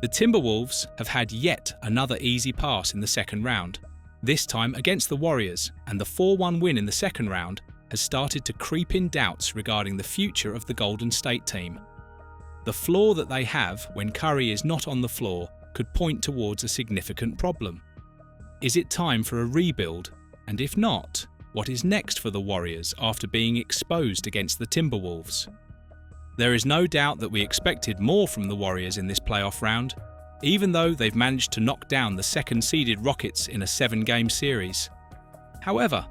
The Timberwolves have had yet another easy pass in the second round, this time against the Warriors, and the 4-1 win in the second round has started to creep in doubts regarding the future of the Golden State team. The flaw that they have when Curry is not on the floor could point towards a significant problem. Is it time for a rebuild? And if not, what is next for the Warriors after being exposed against the Timberwolves? There is no doubt that we expected more from the Warriors in this playoff round, even though they've managed to knock down the second-seeded Rockets in a 7-game series. However,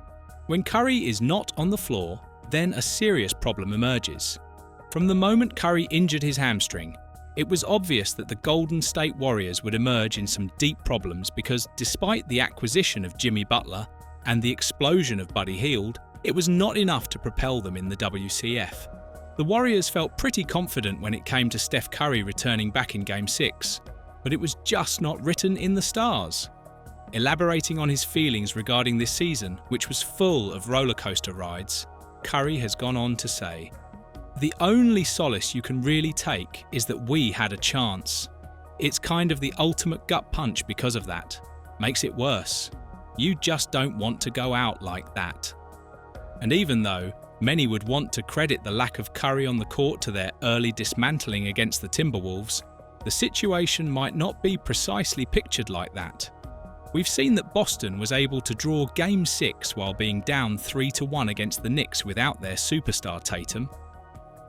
when Curry is not on the floor, then a serious problem emerges. From the moment Curry injured his hamstring, it was obvious that the Golden State Warriors would emerge in some deep problems because despite the acquisition of Jimmy Butler and the explosion of Buddy Hield, it was not enough to propel them in the WCF. The Warriors felt pretty confident when it came to Steph Curry returning back in Game 6, but it was just not written in the stars. Elaborating on his feelings regarding this season, which was full of rollercoaster rides, Curry has gone on to say, "The only solace you can really take is that we had a chance. It's kind of the ultimate gut punch because of that. Makes it worse. You just don't want to go out like that." And even though many would want to credit the lack of Curry on the court to their early dismantling against the Timberwolves, the situation might not be precisely pictured like that. We've seen that Boston was able to draw Game 6 while being down 3-1 against the Knicks without their superstar Tatum.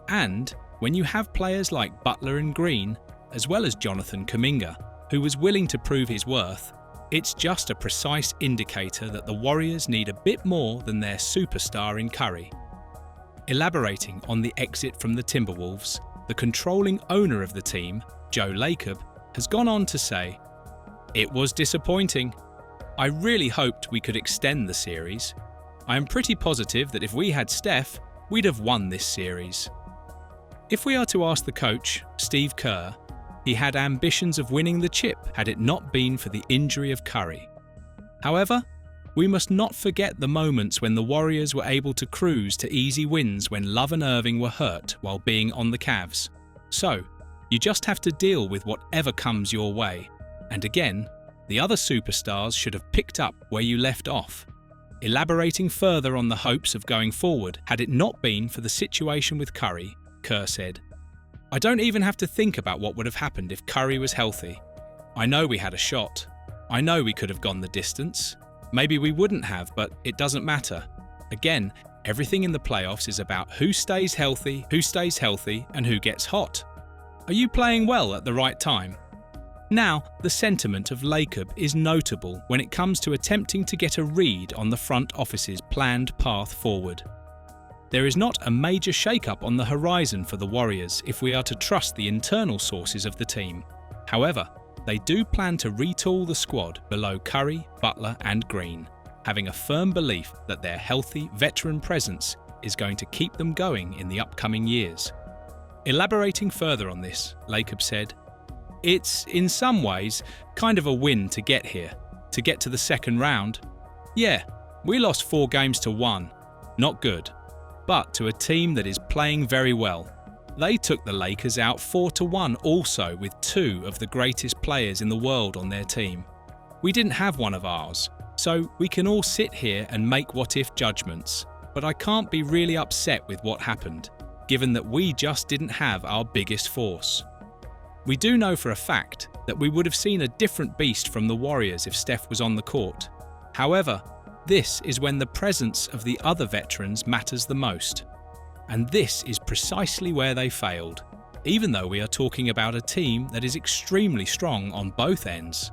And when you have players like Butler and Green, as well as Jonathan Kuminga, who was willing to prove his worth, it's just a precise indicator that the Warriors need a bit more than their superstar in Curry. Elaborating on the exit from the Timberwolves, the controlling owner of the team, Joe Lacob, has gone on to say, "It was disappointing. I really hoped we could extend the series. I am pretty positive that if we had Steph, we'd have won this series." If we are to ask the coach, Steve Kerr, he had ambitions of winning the chip had it not been for the injury of Curry. However, we must not forget the moments when the Warriors were able to cruise to easy wins when Love and Irving were hurt while being on the Cavs. So, you just have to deal with whatever comes your way. And again, the other superstars should have picked up where you left off. Elaborating further on the hopes of going forward had it not been for the situation with Curry, Kerr said, "I don't even have to think about what would have happened if Curry was healthy. I know we had a shot. I know we could have gone the distance. Maybe we wouldn't have, but it doesn't matter. Again, everything in the playoffs is about who stays healthy, and who gets hot. Are you playing well at the right time?" Now, the sentiment of Lacob is notable when it comes to attempting to get a read on the front office's planned path forward. There is not a major shake-up on the horizon for the Warriors if we are to trust the internal sources of the team. However, they do plan to retool the squad below Curry, Butler and Green, having a firm belief that their healthy veteran presence is going to keep them going in the upcoming years. Elaborating further on this, Lacob said, "It's, in some ways, kind of a win to get here, to get to the second round. Yeah, we lost 4 games to 1. Not good. But to a team that is playing very well. They took the Lakers out 4-1 also with 2 of the greatest players in the world on their team. We didn't have one of ours, so we can all sit here and make what-if judgments, but I can't be really upset with what happened, given that we just didn't have our biggest force. We do know for a fact that we would have seen a different beast from the Warriors if Steph was on the court. However, this is when the presence of the other veterans matters the most. And this is precisely where they failed, even though we are talking about a team that is extremely strong on both ends.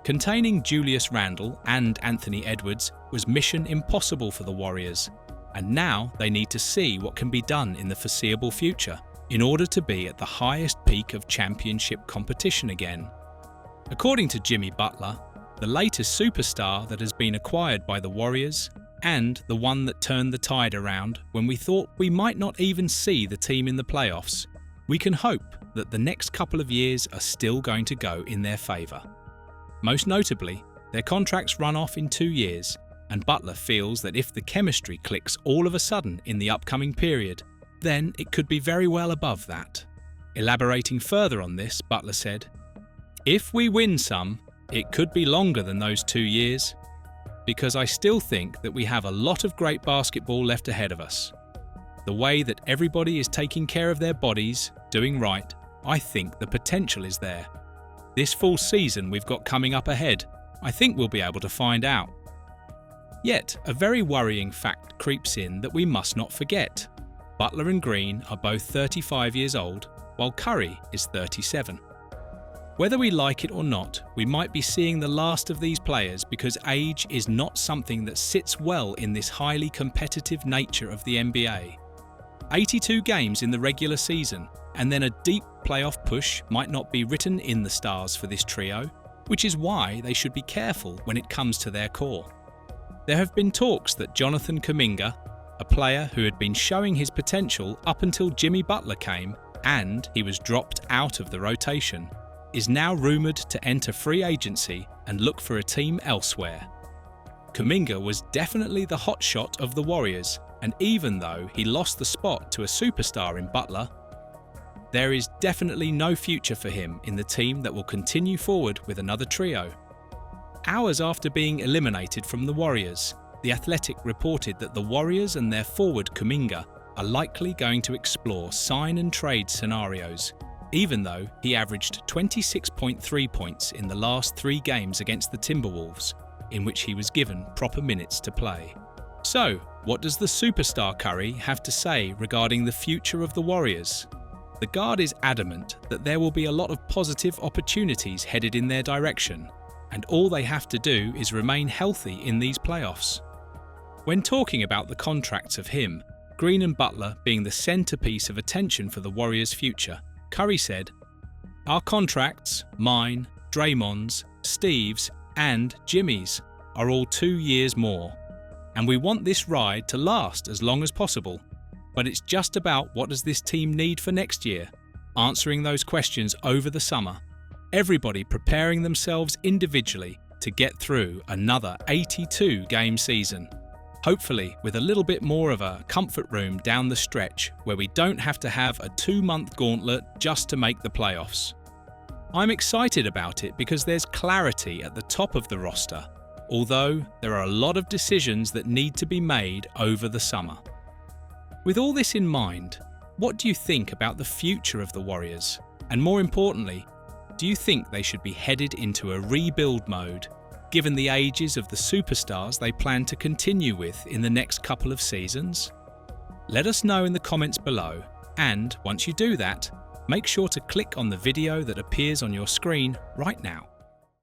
Containing Julius Randle and Anthony Edwards was mission impossible for the Warriors, and now they need to see what can be done in the foreseeable future in order to be at the highest peak of championship competition again. According to Jimmy Butler, the latest superstar that has been acquired by the Warriors, and the one that turned the tide around when we thought we might not even see the team in the playoffs, we can hope that the next couple of years are still going to go in their favour. Most notably, their contracts run off in 2 years, and Butler feels that if the chemistry clicks all of a sudden in the upcoming period, then it could be very well above that. Elaborating further on this, Butler said, If we win some, it could be longer than those 2 years, because I still think that we have a lot of great basketball left ahead of us. The way that everybody is taking care of their bodies, doing right, I think the potential is there. This full season we've got coming up ahead, I think we'll be able to find out. Yet, a very worrying fact creeps in that we must not forget. Butler and Green are both 35 years old, while Curry is 37. Whether we like it or not, we might be seeing the last of these players because age is not something that sits well in this highly competitive nature of the NBA. 82 games in the regular season, and then a deep playoff push might not be written in the stars for this trio, which is why they should be careful when it comes to their core. There have been talks that Jonathan Kuminga, a player who had been showing his potential up until Jimmy Butler came and he was dropped out of the rotation, is now rumoured to enter free agency and look for a team elsewhere. Kuminga was definitely the hotshot of the Warriors, and even though he lost the spot to a superstar in Butler, there is definitely no future for him in the team that will continue forward with another trio. Hours after being eliminated from the Warriors, The Athletic reported that the Warriors and their forward Kuminga are likely going to explore sign and trade scenarios, even though he averaged 26.3 points in the last 3 games against the Timberwolves, in which he was given proper minutes to play. So, what does the superstar Curry have to say regarding the future of the Warriors? The guard is adamant that there will be a lot of positive opportunities headed in their direction, and all they have to do is remain healthy in these playoffs. When talking about the contracts of him, Green and Butler being the centerpiece of attention for the Warriors' future, Curry said, "Our contracts, mine, Draymond's, Steve's, and Jimmy's, are all 2 years more. And we want this ride to last as long as possible. But it's just about what does this team need for next year, answering those questions over the summer, everybody preparing themselves individually to get through another 82-game season. Hopefully with a little bit more of a comfort room down the stretch where we don't have to have a 2-month gauntlet just to make the playoffs. I'm excited about it because there's clarity at the top of the roster, although there are a lot of decisions that need to be made over the summer." With all this in mind, what do you think about the future of the Warriors? And more importantly, do you think they should be headed into a rebuild mode, given the ages of the superstars they plan to continue with in the next couple of seasons? Let us know in the comments below, and once you do that, make sure to click on the video that appears on your screen right now.